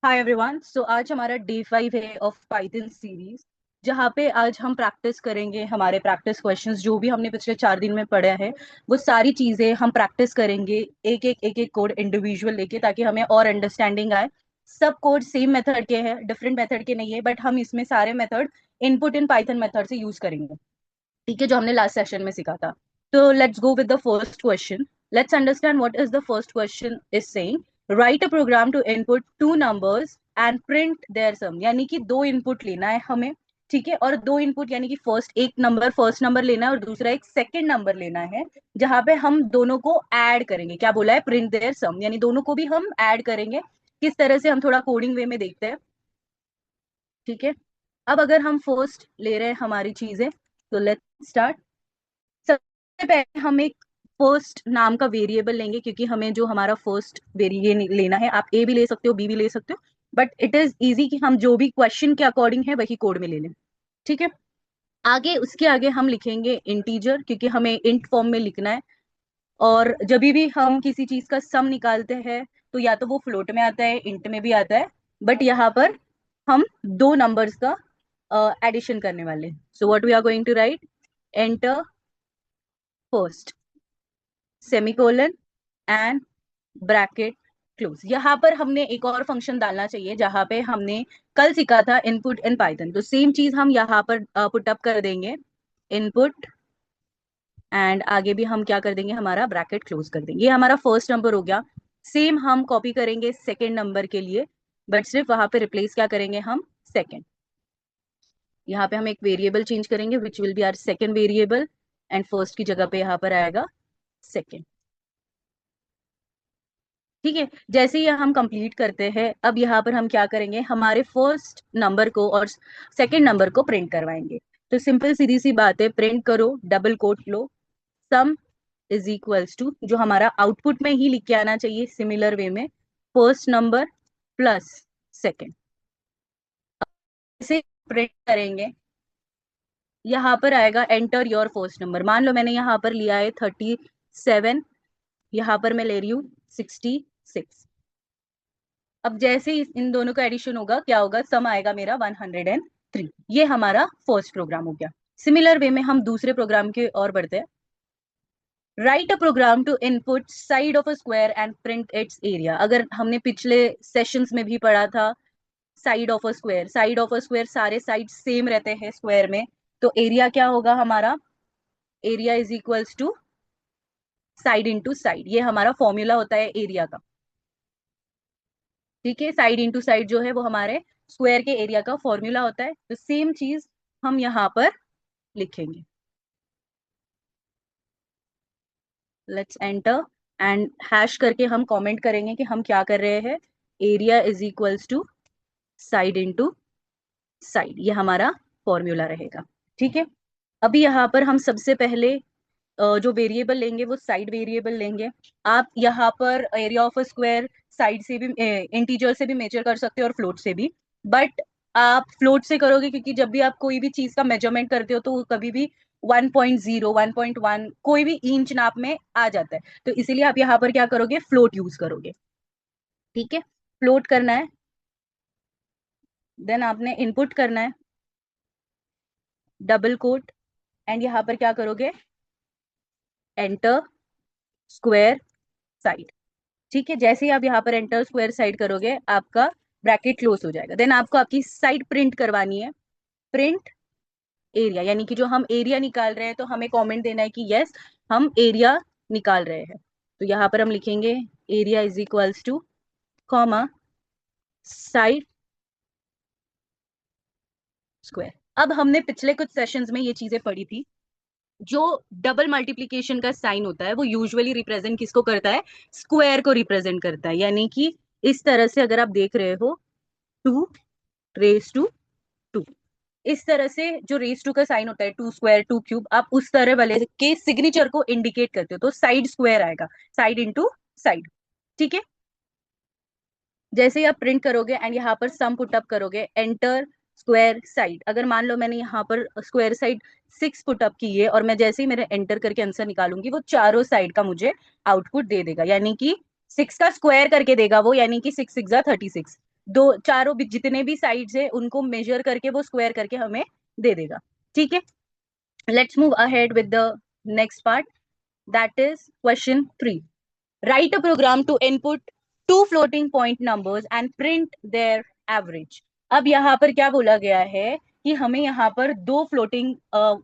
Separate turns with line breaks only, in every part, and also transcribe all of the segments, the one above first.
Hi everyone. सो आज हमारा day 5 है ऑफ पाइथन सीरीज, जहाँ पे आज हम प्रैक्टिस करेंगे हमारे प्रैक्टिस क्वेश्चंस जो भी हमने पिछले 4 दिन में पढ़ा है। वो सारी चीजें हम प्रैक्टिस करेंगे, एक एक कोड इंडिविजुअल लेके, ताकि हमें और अंडरस्टैंडिंग आए। सब कोड सेम मेथड के हैं, डिफरेंट मेथड के नहीं है, बट हम इसमें सारे method input in Python method से यूज करेंगे। ठीक है, जो हमने लास्ट सेशन में सीखा था। तो let's go with the first question. Let's understand what is the first question is saying write a program to input two numbers and print their sum. यानी कि दो इनपुट लेना है हमें। ठीक है, और दो इनपुट यानी कि फर्स्ट नंबर लेना है और दूसरा एक सेकंड नंबर लेना है, जहां पे हम दोनों को ऐड करेंगे। क्या बोला है? प्रिंट देयर सम, यानी दोनों को भी हम ऐड करेंगे। किस तरह से, हम थोड़ा कोडिंग वे में देखते हैं। ठीक है, अब अगर हम फर्स्ट ले रहे हैं हमारी चीजें, तो लेट्स स्टार्ट। सबसे पहले हम एक फर्स्ट नाम का वेरिएबल लेंगे, क्योंकि हमें जो हमारा फर्स्ट वेरिएबल लेना है, आप ए भी ले सकते हो, बी भी ले सकते हो, बट इट इज इजी कि हम जो भी क्वेश्चन के अकॉर्डिंग है वही कोड में ले लें। ठीक है, आगे उसके आगे हम लिखेंगे इंटीजर, क्योंकि हमें इंट फॉर्म में लिखना है। और जब भी हम किसी चीज का सम निकालते हैं, तो या तो वो फ्लोट में आता है, इंट में भी आता है, बट यहाँ पर हम दो नंबर्स का एडिशन करने वाले हैं। So what we are going to write, enter first semicolon and bracket close. यहाँ पर हमने एक और फंक्शन डालना चाहिए, जहां पे हमने कल सीखा था इनपुट इन पाइथन, तो सेम चीज हम यहाँ पर पुट अप कर देंगे, इनपुट, एंड आगे भी हम क्या कर देंगे, हमारा ब्रैकेट क्लोज कर देंगे। ये हमारा फर्स्ट नंबर हो गया। सेम हम कॉपी करेंगे सेकेंड नंबर के लिए, बट सिर्फ वहां पे रिप्लेस क्या करेंगे हम, सेकेंड। यहाँ पे हम एक वेरिएबल चेंज करेंगे which will be our second variable, and first की जगह पे यहाँ पर आएगा सेकेंड। ठीक है, जैसे ही हम कंप्लीट करते हैं, अब यहाँ पर हम क्या करेंगे, हमारे फर्स्ट नंबर को और सेकंड नंबर को प्रिंट करवाएंगे। तो सिंपल सीधी सी बात है, प्रिंट करो, डबल कोट लो, सम इज इक्वल्स टू, जो हमारा आउटपुट में ही लिख के आना चाहिए सिमिलर वे में, फर्स्ट नंबर प्लस सेकंड। इसे प्रिंट करेंगे, यहाँ पर आएगा एंटर योर फर्स्ट नंबर। मान लो मैंने यहाँ पर लिया है 37, यहाँ पर मैं ले रही हूँ 66। अब जैसे ही इन दोनों का एडिशन होगा, क्या होगा, सम आएगा मेरा 103। ये हमारा फर्स्ट प्रोग्राम हो गया। सिमिलर वे में हम दूसरे प्रोग्राम के और बढ़ते हैं। Write a program to input side of a square and print its area. अगर हमने पिछले सेशंस में भी पढ़ा था, side of a square, side of a square सारे साइड सेम रहते हैं स्क्वायर में, तो एरिया क्या होगा हमारा, area is equals to side into side. ये हमारा फॉर्मूला होता है एरिया का। ठीक है, साइड इंटू साइड जो है वो हमारे स्क्वायर के एरिया का फॉर्मूला होता है। तो सेम चीज हम यहाँ पर लिखेंगे, लेट्स एंटर, एंड हैश करके हम कमेंट करेंगे कि हम क्या कर रहे हैं, area is equals to side into side. ये हमारा फॉर्मूला रहेगा। ठीक है, अभी यहाँ पर हम सबसे पहले जो वेरिएबल लेंगे वो साइड वेरिएबल लेंगे। आप यहाँ पर area of a square side से भी, इंटीजर से भी मेजर कर सकते हो और फ्लोट से भी, बट आप फ्लोट से करोगे, क्योंकि जब भी आप कोई भी चीज का मेजरमेंट करते हो तो वो कभी भी 1.0 1.1 कोई भी इंच नाप में आ जाता है, तो इसीलिए आप यहाँ पर क्या करोगे, फ्लोट यूज करोगे। ठीक है, फ्लोट करना है, देन आपने इनपुट करना है, डबल कोट, एंड यहाँ पर क्या करोगे, एंटर स्क्वायर साइड। ठीक है, जैसे ही आप यहाँ पर एंटर स्क्वायर साइड करोगे, आपका ब्रैकेट क्लोज हो जाएगा। देन आपको आपकी साइड प्रिंट करवानी है, प्रिंट एरिया, यानी कि जो हम एरिया निकाल रहे हैं, तो हमें कमेंट देना है कि यस, हम एरिया निकाल रहे हैं। तो यहाँ पर हम लिखेंगे area is equals to, comma, side square. अब हमने पिछले कुछ सेशंस में ये चीजें पढ़ी थी, जो डबल मल्टीप्लीकेशन का साइन होता है वो यूजुअली रिप्रेजेंट किसको करता है, स्क्वायर को रिप्रेजेंट करता है। यानी कि इस तरह से अगर आप देख रहे हो, 2 रेज टू 2, इस तरह से जो रेज टू का साइन होता है, 2 स्क्वायर 2 क्यूब, आप उस तरह वाले के सिग्नेचर को इंडिकेट करते हो, तो साइड स्क्वायर आएगा, साइड इंटू साइड। ठीक है, जैसे ही आप प्रिंट करोगे एंड यहाँ पर सम पुट अप करोगे, एंटर स्क्वायर साइड। अगर मान लो मैंने यहाँ पर स्क्वायर साइड 6 पुट अप की है, और मैं जैसे ही मेरे एंटर करके आंसर निकालूंगी, वो चारों साइड का मुझे आउटपुट दे देगा, यानी कि 6 का स्क्वायर करके देगा वो, यानी कि 6 6 जा 36। दो चारों भी जितने भी साइड्स है उनको मेजर करके वो स्क्वायर करके हमें दे देगा। ठीक है, let's move ahead with the next part, that is question 3। Write a program to input two floating point numbers and print their average। अब यहाँ पर क्या बोला गया है कि हमें यहाँ पर दो फ्लोटिंग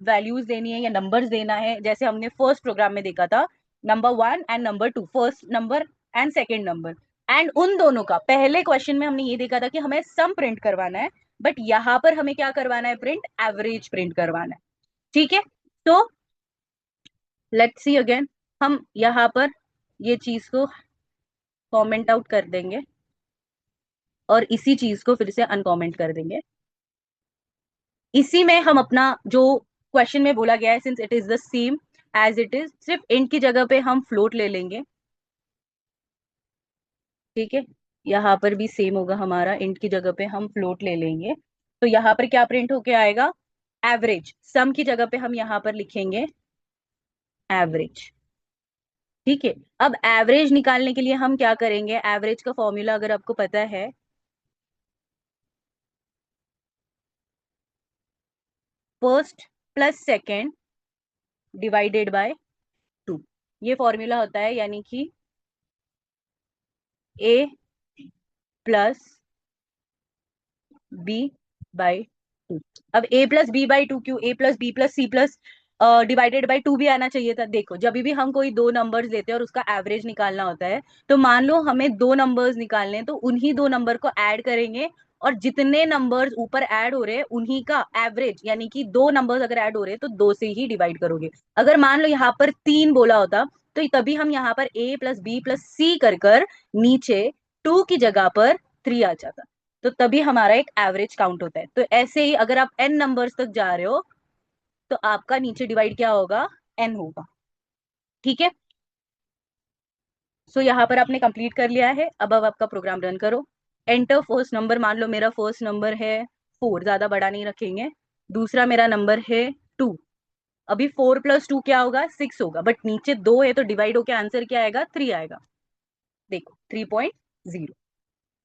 वैल्यूज देनी है या नंबर्स देना है, जैसे हमने फर्स्ट प्रोग्राम में देखा था, number 1 and number 2, first number and second number. And उन दोनों का पहले क्वेश्चन में हमने ये देखा था कि हमें सम प्रिंट करवाना है, बट यहाँ पर हमें क्या करवाना है, प्रिंट एवरेज प्रिंट करवाना है। ठीक है, तो लेट्स सी अगेन, हम यहाँ पर ये चीज को कमेंट आउट कर देंगे और इसी चीज को फिर से अनकमेंट कर देंगे। इसी में हम अपना जो क्वेश्चन में बोला गया है, since it is the same as it is, सिर्फ इंट की जगह पे हम फ्लोट ले लेंगे। ठीक है, यहाँ पर भी सेम होगा हमारा, इंट की जगह पे हम फ्लोट ले लेंगे। तो यहाँ पर क्या प्रिंट होके आएगा, एवरेज। सम की जगह पे हम यहाँ पर लिखेंगे एवरेज। ठीक है, अब एवरेज निकालने के लिए हम क्या करेंगे, एवरेज का फॉर्मूला अगर आपको पता है, first plus second divided by 2, ये फॉर्मूला होता है, यानी कि A plus B by two. अब A plus B by two क्यों, A plus B plus C plus divided by two भी आना चाहिए था। देखो, जब भी हम कोई दो नंबर्स लेते हैं और उसका एवरेज निकालना होता है, तो मान लो हमें दो नंबर्स निकालने हैं, तो उन्हीं दो नंबर को ऐड करेंगे और जितने नंबर्स ऊपर ऐड हो रहे हैं उन्हीं का एवरेज, यानी कि दो नंबर्स अगर ऐड हो रहे हैं तो दो से ही डिवाइड करोगे। अगर मान लो यहाँ पर तीन बोला होता, तो तभी हम यहाँ पर ए प्लस बी प्लस सी कर कर नीचे टू की जगह पर थ्री आ जाता, तो तभी हमारा एक एवरेज काउंट होता है। तो ऐसे ही अगर आप एन नंबर्स तक जा रहे हो तो आपका नीचे डिवाइड क्या होगा, एन होगा। ठीक है, सो यहाँ पर आपने कंप्लीट कर लिया है। अब आपका प्रोग्राम रन करो। एंटर फर्स्ट नंबर, मान लो मेरा फर्स्ट नंबर है 4, ज्यादा बड़ा नहीं रखेंगे। दूसरा मेरा नंबर है 2। अभी 4 प्लस 2 क्या होगा, 6 होगा, बट नीचे 2 है तो डिवाइड होके आंसर क्या आएगा, 3 आएगा। देखो 3.0।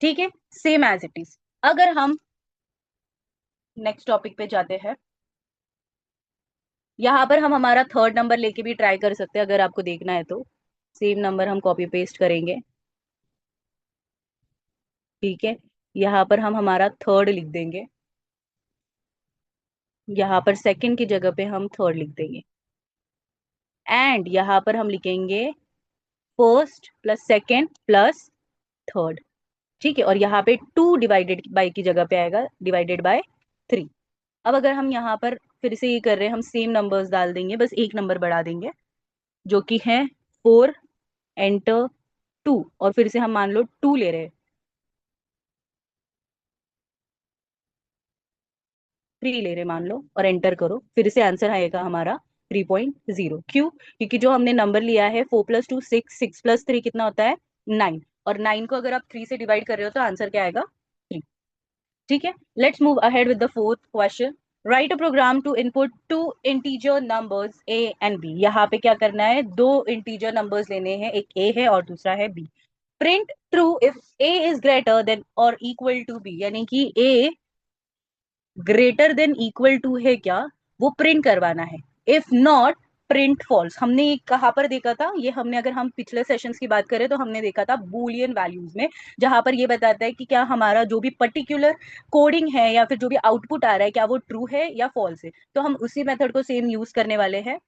ठीक है, सेम एज इट इज। अगर हम नेक्स्ट टॉपिक पे जाते हैं, यहाँ पर हम हमारा थर्ड नंबर लेके भी ट्राई कर सकते हैं, अगर आपको देखना है तो। सेम नंबर हम कॉपी पेस्ट करेंगे। ठीक है, यहाँ पर हम हमारा थर्ड लिख देंगे, यहाँ पर सेकंड की जगह पे हम थर्ड लिख देंगे, एंड यहाँ पर हम लिखेंगे first plus second plus third. ठीक है, और यहाँ पे 2 डिवाइडेड बाय की जगह पे आएगा डिवाइडेड बाय 3। अब अगर हम यहाँ पर फिर से ये कर रहे हैं, हम सेम नंबर्स डाल देंगे, बस एक नंबर बढ़ा देंगे, जो कि है 4, एंटर 2, और फिर से हम मान लो 2 ले रहे हैं, 3 ले रहे मान लो, और एंटर करो, फिर से आंसर आएगा हमारा 3.0। क्यों, क्योंकि जो हमने नंबर लिया है 4 प्लस 2 6, 6 प्लस 3 कितना होता है, 9, और 9 को अगर आप 3 से डिवाइड कर रहे हो तो आंसर क्या आएगा, 3। ठीक है, let's move ahead with the fourth question. Write a program to input two integer numbers A and B. यहाँ पे क्या करना है, दो इंटीजर नंबर्स लेने हैं, एक ए है और दूसरा है B. Print true if A is greater than और इक्वल टू बी, यानी कि A greater than equal to है क्या, वो प्रिंट करवाना है। If not, print false. हमने कहाँ पर देखा था ये, हमने अगर हम पिछले सेशंस की बात करें तो हमने देखा था बूलियन वैल्यूज में, जहां पर ये बताता है कि क्या हमारा जो भी पर्टिकुलर कोडिंग है या फिर जो भी आउटपुट आ रहा है क्या वो ट्रू है या फॉल्स है। तो हम उसी मेथड को सेम यूज करने वाले हैं।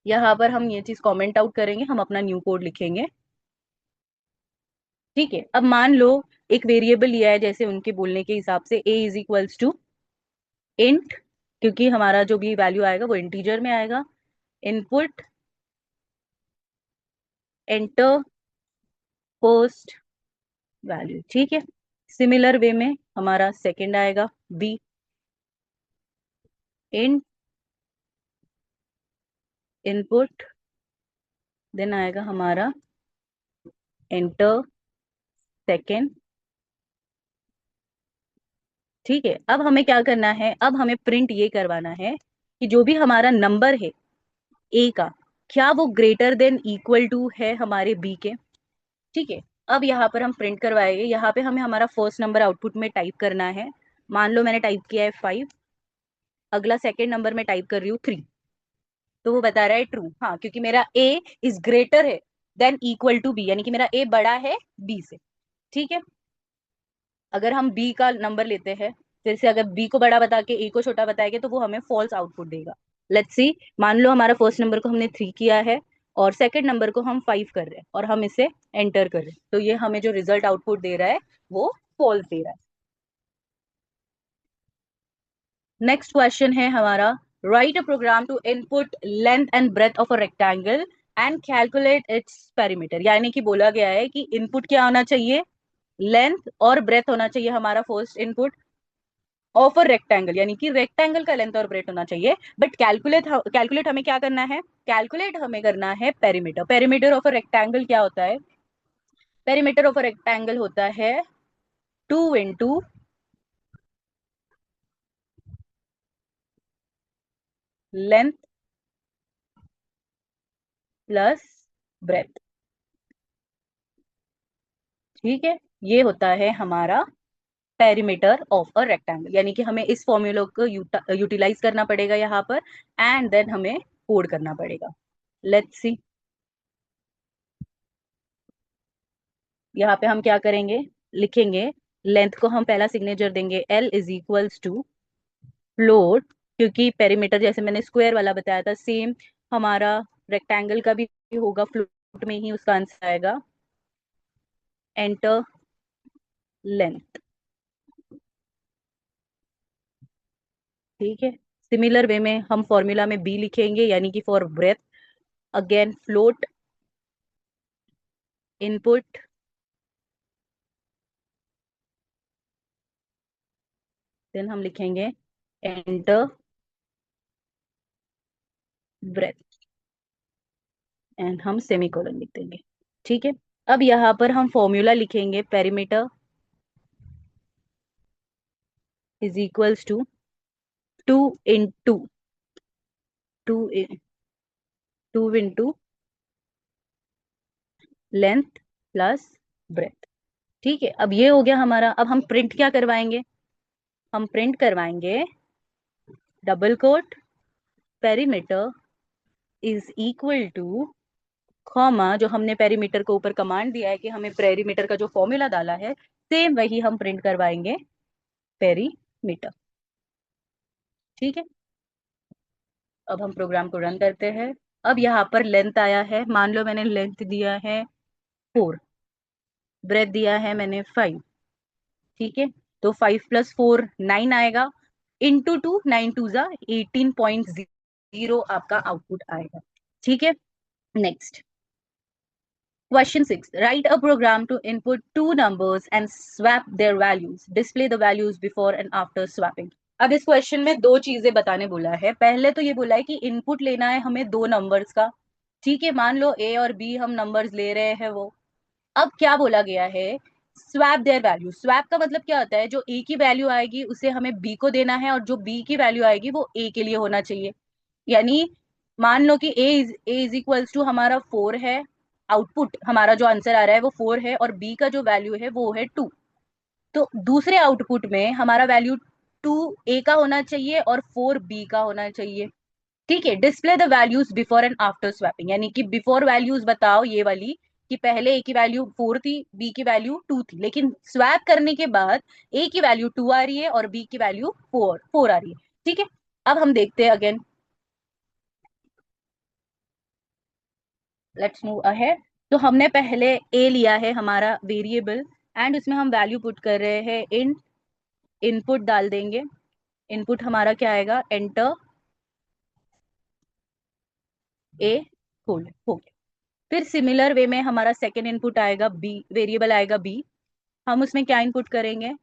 यहाँ पर हम ये चीज कमेंट आउट करेंगे, हम अपना न्यू कोड लिखेंगे। ठीक है, अब मान लो एक वेरिएबल लिया है, जैसे उनके बोलने के हिसाब से a is equals to int, क्योंकि हमारा जो भी वैल्यू आएगा वो इंटीजर में आएगा। Input enter first value. ठीक है, सिमिलर वे में हमारा सेकंड आएगा बी, इंट इनपुट, देन आएगा हमारा एंटर सेकंड। ठीक है, अब हमें क्या करना है, अब हमें प्रिंट ये करवाना है कि जो भी हमारा नंबर है ए का, क्या वो ग्रेटर देन इक्वल टू है हमारे बी के। ठीक है, अब यहाँ पर हम प्रिंट करवाएंगे, यहाँ पे हमें हमारा फर्स्ट नंबर आउटपुट में टाइप करना है। मान लो मैंने टाइप किया है 5, अगला सेकेंड नंबर में टाइप कर रही हूँ 3, तो वो बता रहा है ट्रू। हाँ, क्योंकि मेरा ए इज ग्रेटर है देन इक्वल टू बी, यानी कि मेरा ए बड़ा है बी से। ठीक है, अगर हम बी का नंबर लेते हैं, फिर से अगर बी को बड़ा बता के ए को छोटा बताएंगे तो वो हमें फॉल्स आउटपुट देगा। लेट्स सी, मान लो हमारा फर्स्ट नंबर को हमने 3 किया है और सेकंड नंबर को हम 5 कर रहे हैं और हम इसे एंटर कर रहे हैं, तो ये हमें जो रिजल्ट आउटपुट दे रहा है वो फॉल्स दे रहा है। नेक्स्ट क्वेश्चन है हमारा, write a program to input length and breadth of a rectangle and calculate its perimeter. यानी कि बोला गया है कि इनपुट क्या होना चाहिए, लेंथ और ब्रेथ होना चाहिए हमारा first input of a rectangle, यानी कि रेक्टेंगल का लेंथ और ब्रेथ होना चाहिए। बट कैलकुलेट हमें क्या करना है, कैलकुलेट हमें करना है perimeter. Perimeter of a rectangle क्या होता है, पेरीमीटर ऑफ अ रेक्टेंगल होता है 2 × लेंथ प्लस ब्रेथ। ठीक है, ये होता है हमारा पेरीमीटर ऑफ अ रेक्टेंगल, यानी कि हमें इस फॉर्मूला को यूटिलाइज करना पड़ेगा यहाँ पर, एंड देन हमें कोड करना पड़ेगा। लेट्स सी, यहाँ पे हम क्या करेंगे, लिखेंगे लेंथ को हम पहला सिग्नेचर देंगे L is equals to float, क्योंकि पेरीमीटर जैसे मैंने स्क्वायर वाला बताया था सेम हमारा रेक्टेंगल का भी होगा, फ्लोट में ही उसका आंसर आएगा। Enter length. ठीक है, सिमिलर वे में हम फॉर्मूला में बी लिखेंगे, यानी कि for breadth again float input then हम लिखेंगे एंटर ब्रेथ एंड हम सेमीकोलन लिख देंगे। ठीक है, अब यहाँ पर हम फॉर्मूला लिखेंगे perimeter is equals to 2 × two 2 × length plus breadth. ठीक है, अब ये हो गया हमारा। अब हम प्रिंट क्या करवाएंगे, हम प्रिंट करवाएंगे double quote perimeter is equal to comma, जो हमने पेरीमीटर को ऊपर कमांड दिया है कि हमें पेरीमीटर का जो फॉर्मूला डाला है सेम वही हम प्रिंट करवाएंगे पेरीमीटर। ठीक है, अब हम प्रोग्राम को रन करते हैं। अब यहाँ पर लेंथ आया है, मान लो मैंने लेंथ दिया है 4, ब्रेथ दिया है मैंने 5। ठीक है, तो 5 + 4 9 आएगा, इंटू 2 9 2 जा 18.0 आपका आउटपुट आएगा। ठीक है, next question 6, write a program to input two numbers and swap their values, display the values before and after swapping. अब इस क्वेश्चन में दो चीजें बताने बोला है। पहले तो ये बोला है कि इनपुट लेना है हमें दो नंबर्स का। ठीक है, मान लो ए और बी हम नंबर्स ले रहे हैं वो। अब क्या बोला गया है, स्वैप देयर वैल्यू। स्वैप का मतलब क्या होता है, जो ए की वैल्यू आएगी उसे हमें बी को देना है और जो बी की वैल्यू आएगी वो ए के लिए होना चाहिए। यानी मान लो कि ए इज इक्वल्स टू हमारा 4 है, आउटपुट हमारा जो आंसर आ रहा है वो 4 है और बी का जो वैल्यू है वो है 2। तो दूसरे आउटपुट में हमारा वैल्यू 2 ए का होना चाहिए और 4 बी का होना चाहिए। ठीक है, display the values before and after swapping, यानी कि बिफोर वैल्यूज बताओ ये वाली, कि पहले ए की वैल्यू 4 थी, बी की वैल्यू 2 थी, लेकिन स्वैप करने के बाद ए की वैल्यू 2 आ रही है और बी की वैल्यू 4 आ रही है। ठीक है, अब हम देखते हैं अगेन, लेट्स मूव अहेड। तो हमने पहले ए लिया है हमारा वेरिएबल एंड उसमें हम वैल्यू पुट कर रहे हैं इन, इनपुट डाल देंगे। इनपुट हमारा क्या आएगा, एंटर ए होल हो गया। फिर सिमिलर वे में हमारा सेकेंड इनपुट आएगा बी, वेरिएबल आएगा बी। हम उसमें क्या इनपुट करेंगे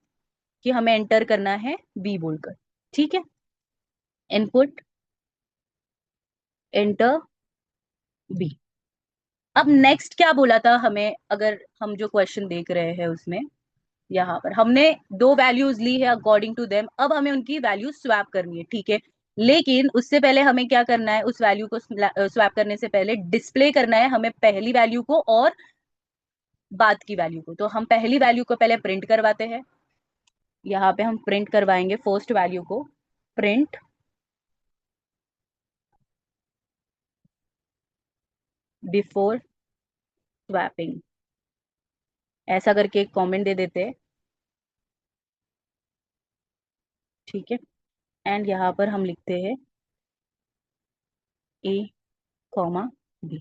कि हमें एंटर करना है बी बोलकर। ठीक है, इनपुट एंटर बी। अब नेक्स्ट क्या बोला था हमें, अगर हम जो क्वेश्चन देख रहे हैं उसमें यहाँ पर हमने दो वैल्यूज ली है अकॉर्डिंग टू देम, अब हमें उनकी वैल्यू स्वैप करनी है। ठीक है, लेकिन उससे पहले हमें क्या करना है, उस वैल्यू को स्वैप करने से पहले डिस्प्ले करना है हमें पहली वैल्यू को और बाद की वैल्यू को। तो हम पहली वैल्यू को पहले प्रिंट करवाते हैं। यहाँ पे हम प्रिंट करवाएंगे फर्स्ट वैल्यू को, प्रिंट बिफोर स्वैपिंग, ऐसा करके एक कमेंट दे देते हैं। ठीक है, एंड यहाँ पर हम लिखते हैं ए कॉमा बी।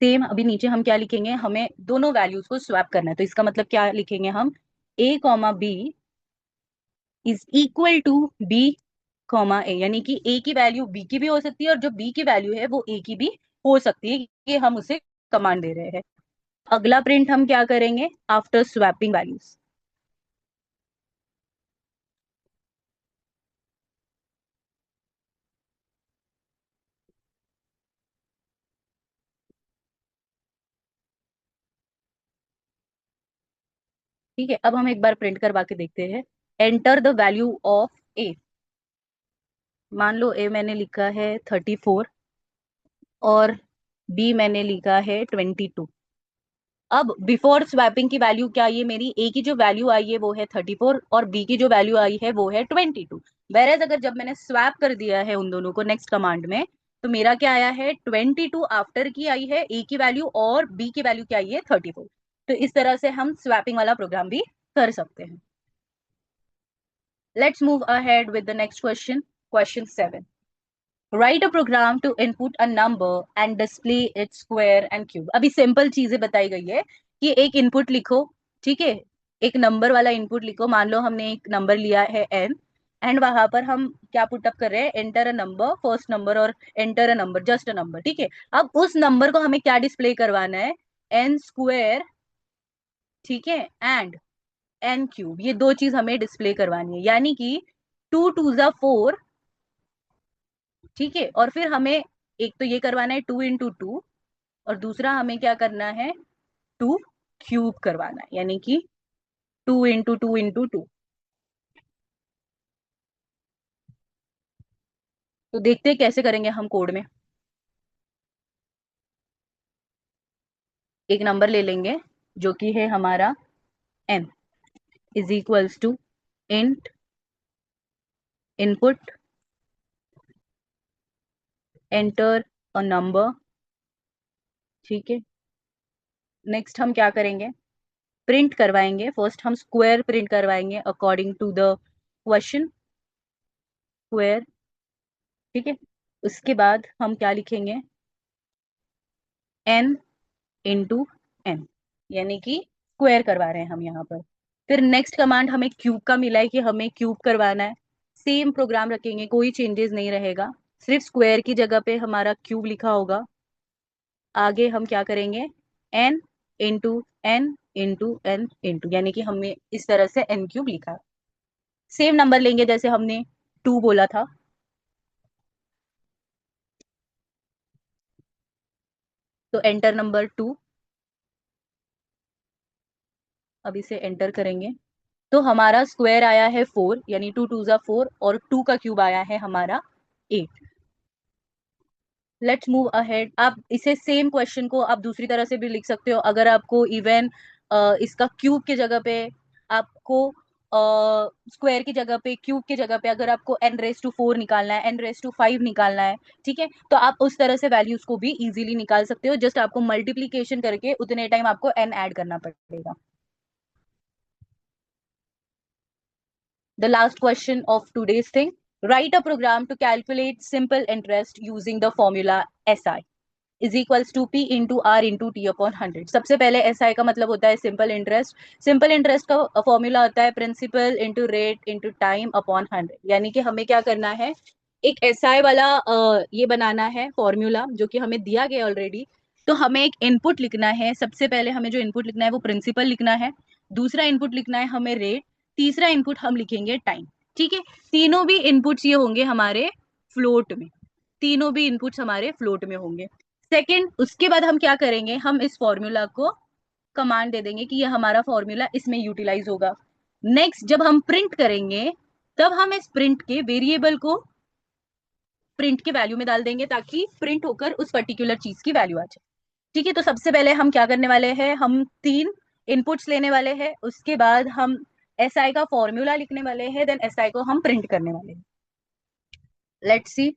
सेम अभी नीचे हम क्या लिखेंगे, हमें दोनों वैल्यूज को स्वैप करना है, तो इसका मतलब क्या लिखेंगे हम, A comma B is equal to B comma A, यानी कि ए की वैल्यू बी की भी हो सकती है और जो बी की वैल्यू है वो ए की भी हो सकती है, ये हम उसे कमांड दे रहे हैं। अगला प्रिंट हम क्या करेंगे, आफ्टर स्वैपिंग वैल्यूज। ठीक है, अब हम एक बार प्रिंट करवा के देखते हैं। एंटर द वैल्यू ऑफ ए। मान लो ए मैंने लिखा है 34 और बी मैंने लिखा है 22। अब बिफोर स्वैपिंग की वैल्यू क्या, ये मेरी ए की जो वैल्यू आई है वो है 34 और बी की जो वैल्यू आई है वो है 22। वेरएज अगर जब मैंने स्वैप कर दिया है उन दोनों को नेक्स्ट कमांड में, तो मेरा क्या आया है, 22 आफ्टर की आई है ए की वैल्यू और बी की वैल्यू क्या आई है 34। तो इस तरह से हम स्वैपिंग वाला प्रोग्राम भी कर सकते हैं। Let's move ahead with the next question, question 7। Write a program to input a number and display its square and cube. अभी सिंपल चीजें बताई गई है कि एक इनपुट लिखो, ठीक है, एक नंबर वाला इनपुट लिखो। मान लो हमने एक नंबर लिया है n, एंड वहां पर हम क्या पुटअप कर रहे हैं, enter a number, first number, और enter a number, just a number. ठीक है, अब उस नंबर को हमें क्या डिस्प्ले करवाना है, एन स्क्वायर, ठीक है, एंड एन क्यूब, ये दो चीज हमें डिस्प्ले करवानी है, यानी कि 2 2 4। ठीक है, और फिर हमें एक तो ये करवाना है 2 × 2 और दूसरा हमें क्या करना है, 2 क्यूब करवाना है, यानी कि 2 × 2 × 2। तो देखते हैं कैसे करेंगे हम कोड में। एक नंबर ले लेंगे जो कि है हमारा n is equals to int input enter a number. ठीक है, नेक्स्ट हम क्या करेंगे, प्रिंट करवाएंगे। फर्स्ट हम स्क्वायर प्रिंट करवाएंगे according to the question, square. ठीक है, उसके बाद हम क्या लिखेंगे, n इंटू n, यानी कि स्क्वायर करवा रहे हैं हम यहाँ पर। फिर नेक्स्ट कमांड हमें क्यूब का मिला है कि हमें क्यूब करवाना है। सेम प्रोग्राम रखेंगे, कोई चेंजेस नहीं रहेगा, सिर्फ स्क्वायर की जगह पे हमारा क्यूब लिखा होगा। आगे हम क्या करेंगे, n into n into n into, यानी कि हमने इस तरह से n क्यूब लिखा। सेम नंबर लेंगे जैसे हमने 2 बोला था, तो एंटर नंबर 2, अब इसे एंटर करेंगे तो हमारा स्क्वायर आया है 4, यानी 2 2 4, और 2 का क्यूब आया है हमारा 8। Let's move ahead. आप इसे सेम क्वेश्चन को आप दूसरी तरह से भी लिख सकते हो, अगर आपको इवन इसका क्यूब की जगह पे, आपको स्क्वायर की जगह पे, क्यूब की जगह पे, अगर आपको n⁴ निकालना है, n⁵ निकालना है, ठीक है, तो आप उस तरह से वैल्यूज को भी इजीली निकाल सकते हो। जस्ट आपको मल्टीप्लीकेशन करके उतने टाइम आपको n ऐड करना पड़ेगा। The last question of today's thing. Write a program to calculate simple interest using the formula SI is equals to P into R into T upon 100। सबसे पहले SI का मतलब होता है सिंपल इंटरेस्ट। सिंपल इंटरेस्ट का formula होता है principal into rate into time upon 100। यानी कि हमें क्या करना है, एक SI वाला ये बनाना है फॉर्मूला जो कि हमें दिया गया ऑलरेडी। तो हमें एक इनपुट लिखना है, सबसे पहले हमें जो इनपुट लिखना है वो प्रिंसिपल लिखना है, दूसरा इनपुट लिखना है हमें रेट, तीसरा इनपुट हम लिखेंगे टाइम। ठीक है, तीनों भी इनपुट्स ये होंगे हमारे फ्लोट में, तीनों भी इनपुट्स हमारे फ्लोट में होंगे। सेकंड, उसके बाद हम क्या करेंगे, हम इस फॉर्मूला को कमांड दे देंगे कि यह हमारा फॉर्मूला इसमें यूटिलाइज होगा। नेक्स्ट जब हम प्रिंट करेंगे तब हम इस प्रिंट के वेरिएबल को प्रिंट की वैल्यू में डाल देंगे ताकि प्रिंट होकर उस पर्टिकुलर चीज की वैल्यू आ जाए। ठीक है, तो सबसे पहले हम क्या करने वाले हैं, हम 3 इनपुट्स लेने वाले हैं, उसके बाद हम एसआई का फॉर्मूला लिखने वाले हैं, देन एसआई को हम प्रिंट करने वाले हैं। Let's see.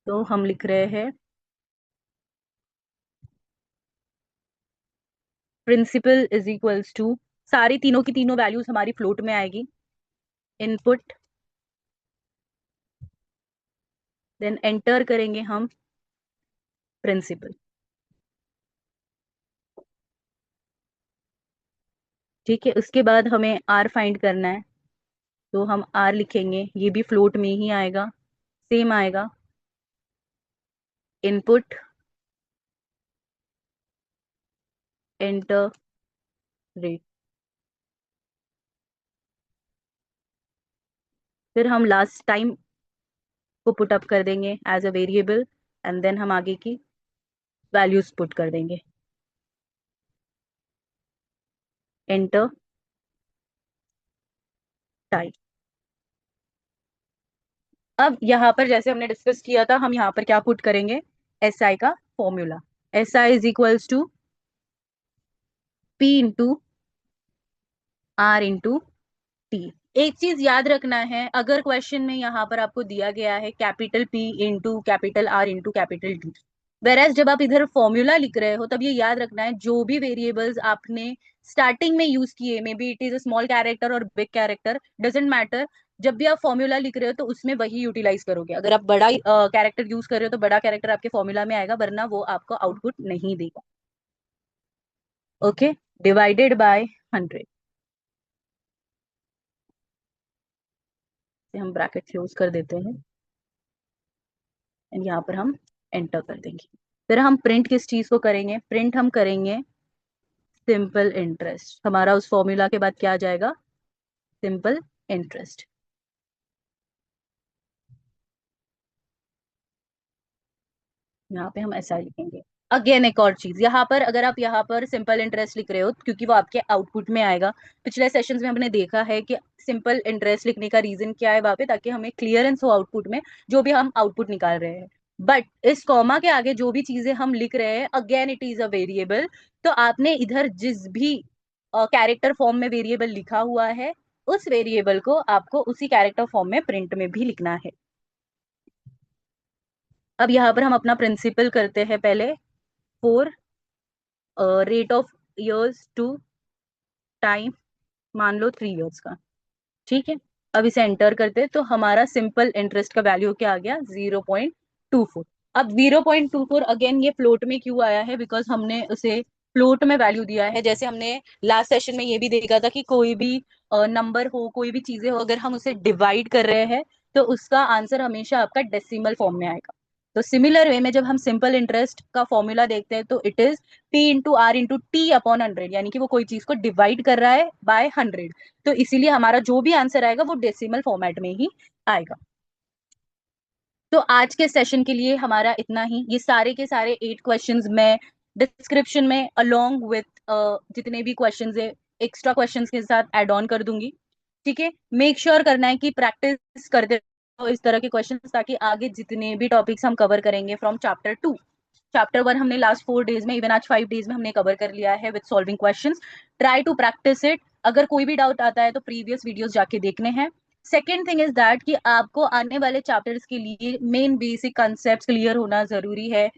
तो हम लिख रहे हैं प्रिंसिपल इज इक्वल्स टू, सारी तीनों की तीनों वैल्यूज हमारी फ्लोट में आएगी, इनपुट, देन एंटर करेंगे हम प्रिंसिपल। ठीक है, उसके बाद हमें आर फाइंड करना है, तो हम आर लिखेंगे, ये भी फ्लोट में ही आएगा, सेम आएगा, इनपुट, एंटर, रेट। फिर हम लास्ट टाइम को पुट अप कर देंगे as a variable, and then हम आगे की वैल्यूज पुट कर देंगे, एंटर, टाइप। अब यहाँ पर जैसे हमने डिस्कस किया था, हम यहाँ पर क्या पुट करेंगे, एस आई का formula, S I is equals to P into R into T. एक चीज याद रखना है, अगर क्वेश्चन में यहाँ पर आपको दिया गया है capital P into capital R into capital T, whereas जब आप इधर फॉर्मूला लिख रहे हो तब ये याद रखना है जो भी वेरिएबल्स आपने स्टार्टिंग में यूज किए, may be it is a small character और बिग कैरेक्टर, डजेंट मैटर, जब भी आप फॉर्मूला लिख रहे हो तो उसमें वही यूटिलाइज करोगे। अगर आप बड़ा कैरेक्टर यूज कर रहे हो तो बड़ा कैरेक्टर आपके फॉर्मूला में आएगा, वरना वो आपको आउटपुट नहीं देगा। ओके, डिवाइडेड बाय 100 से हम ब्रैकेट क्लोज कर देते हैं, एंड यहाँ पर हम एंटर कर देंगे। फिर हम प्रिंट किस चीज को करेंगे, प्रिंट हम करेंगे सिंपल इंटरेस्ट, हमारा उस फॉर्मूला के बाद क्या आ जाएगा, सिंपल इंटरेस्ट। यहाँ पे हम ऐसा लिखेंगे। अगेन एक और चीज, यहाँ पर अगर आप यहाँ पर सिंपल इंटरेस्ट लिख रहे हो क्योंकि वो आपके आउटपुट में आएगा, पिछले सेशंस में हमने देखा है कि सिंपल इंटरेस्ट लिखने का रीजन क्या है वहां पे, ताकि हमें क्लियरेंस हो आउटपुट में, जो भी हम आउटपुट निकाल रहे हैं। बट इस कॉमा के आगे जो भी चीजें हम लिख रहे हैं, again it is a variable, तो आपने इधर जिस भी कैरेक्टर फॉर्म में वेरिएबल लिखा हुआ है, उस वेरिएबल को आपको उसी कैरेक्टर फॉर्म में प्रिंट में भी लिखना है। अब यहाँ पर हम अपना प्रिंसिपल करते हैं पहले, for rate of years to time, मान लो 3 इयर्स का। ठीक है, अब इसे एंटर करते हैं, तो हमारा सिंपल इंटरेस्ट का वैल्यू क्या आ गया, 0.24। अब 0.24 अगेन ये फ्लोट में क्यों आया है, बिकॉज हमने उसे फ्लोट में वैल्यू दिया है। जैसे हमने लास्ट सेशन में ये भी देखा था कि कोई भी नंबर हो, कोई भी चीजें हो, अगर हम उसे डिवाइड कर रहे हैं तो उसका आंसर हमेशा आपका डेसिमल फॉर्म में आएगा। तो सिमिलर वे में जब हम सिंपल इंटरेस्ट का फॉर्मूला देखते हैं तो it is P into R into T upon 100, यानी कि वो कोई चीज को डिवाइड कर रहा है बाय 100, तो इसीलिए हमारा जो भी आंसर आएगा वो डेसिमल फॉर्मेट में ही आएगा। तो आज के सेशन के लिए हमारा इतना ही। ये सारे के सारे 8 क्वेश्चंस मैं डिस्क्रिप्शन में अलोंग विथ जितने भी क्वेश्चंस है एक्स्ट्रा क्वेश्चंस के साथ ऐड ऑन कर दूंगी। ठीक है, मेक श्योर करना है कि प्रैक्टिस करते हो इस तरह के क्वेश्चंस, ताकि आगे जितने भी टॉपिक्स हम कवर करेंगे फ्रॉम चैप्टर 2, चैप्टर 1 हमने लास्ट 4 डेज में, इवन आज 5 डेज में हमने कवर कर लिया है with solving questions. Try to practise it. अगर कोई भी डाउट आता है तो प्रीवियस वीडियोस जाके देखने हैं। सेकेंड थिंग इज दैट कि आपको आने वाले चैप्टर्स के लिए मेन बेसिक कंसेप्ट क्लियर होना जरूरी है।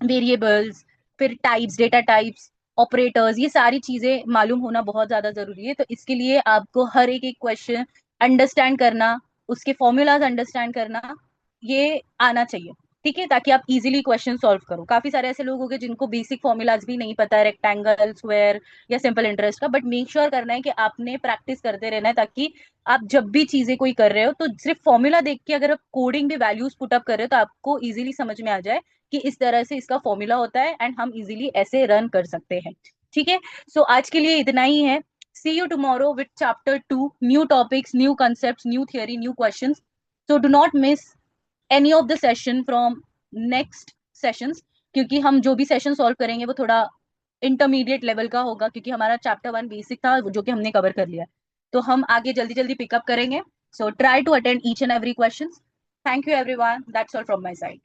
वेरिएबल्स, फिर टाइप्स, डेटा टाइप्स, ऑपरेटर्स, ये सारी चीजें मालूम होना बहुत ज्यादा जरूरी है। तो इसके लिए आपको हर एक एक क्वेश्चन अंडरस्टैंड करना, उसके फॉर्मूलाज अंडरस्टैंड करना, ये आना चाहिए। ठीक है, ताकि आप इजीली क्वेश्चन सॉल्व करो। काफी सारे ऐसे लोग होंगे जिनको बेसिक फॉर्मूलाज भी नहीं पता है, रेक्टेंगल, स्क्वायर या सिंपल इंटरेस्ट का, बट मेक श्योर करना है कि आपने प्रैक्टिस करते रहना है, ताकि आप जब भी चीजें कोई कर रहे हो तो सिर्फ फॉर्मूला देख के अगर आप कोडिंग भी वैल्यूज पुट अप कर रहे हो तो आपको इजीली समझ में आ जाए कि इस तरह से इसका फॉर्मूला होता है एंड हम इजीली ऐसे रन कर सकते हैं। ठीक है, सो आज के लिए इतना ही है। See you tomorrow with chapter 2, new topics, new concept, new theory, new question. So do not miss any of the session from next sessions, क्योंकि हम जो भी सेशन सॉल्व करेंगे वो थोड़ा इंटरमीडिएट लेवल का होगा, क्योंकि हमारा चैप्टर 1 बेसिक था जो कि हमने कवर कर लिया है। तो हम आगे जल्दी जल्दी पिकअप करेंगे. So try to attend each and every question. Thank you everyone, that's all from my side.